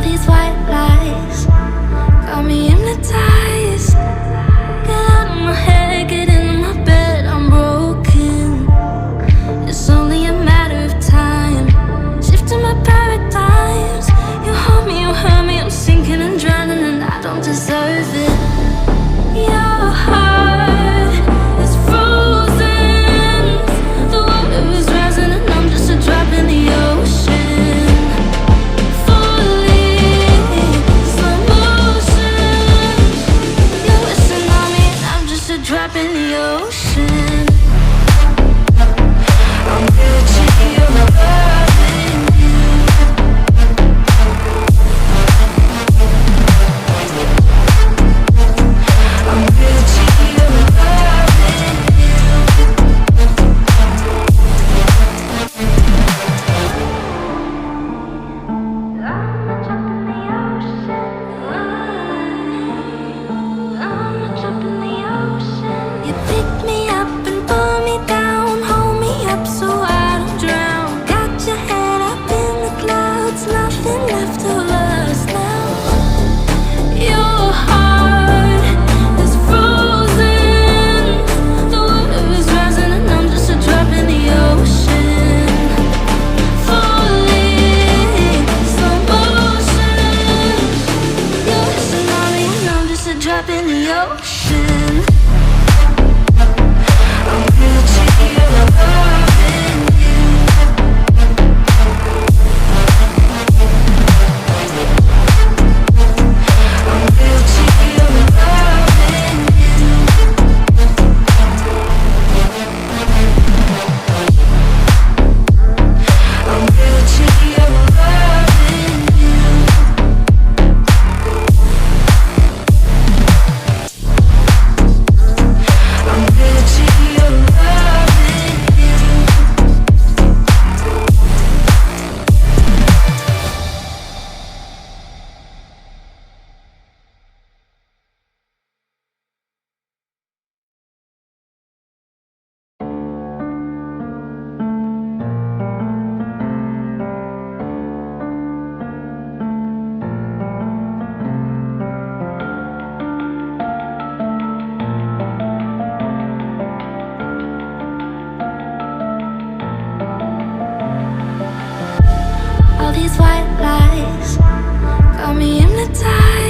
these white lies got me hypnotized. Get out of my head, get into my bed, I'm broken. It's only a matter of time, shifting my paradigms. You hold me, you hurt me, I'm sinking and drowning, and I don't deserve it. Your heart is frozen, the water is rising and I'm just a drop in the ocean. Falling, slow motion. You're wishing on me and I'm just a drop in the ocean. I'm guilty of loving you. I'm guilty of loving you. I'm a drop in the ocean. I'm a drop in the ocean. You pick me up and pull me down, hold me up so I don't drown. Got your head up in the clouds, nothing left of us now. Your heart is frozen, the water is rising and I'm just a drop in the ocean. Falling, slow motion. You're wishing on me and I'm just a drop in the ocean. I'm guilty of loving you. I'm guilty of loving you. I'm guilty of loving you. I'm guilty of loving you. All these white lies got me hypnotized.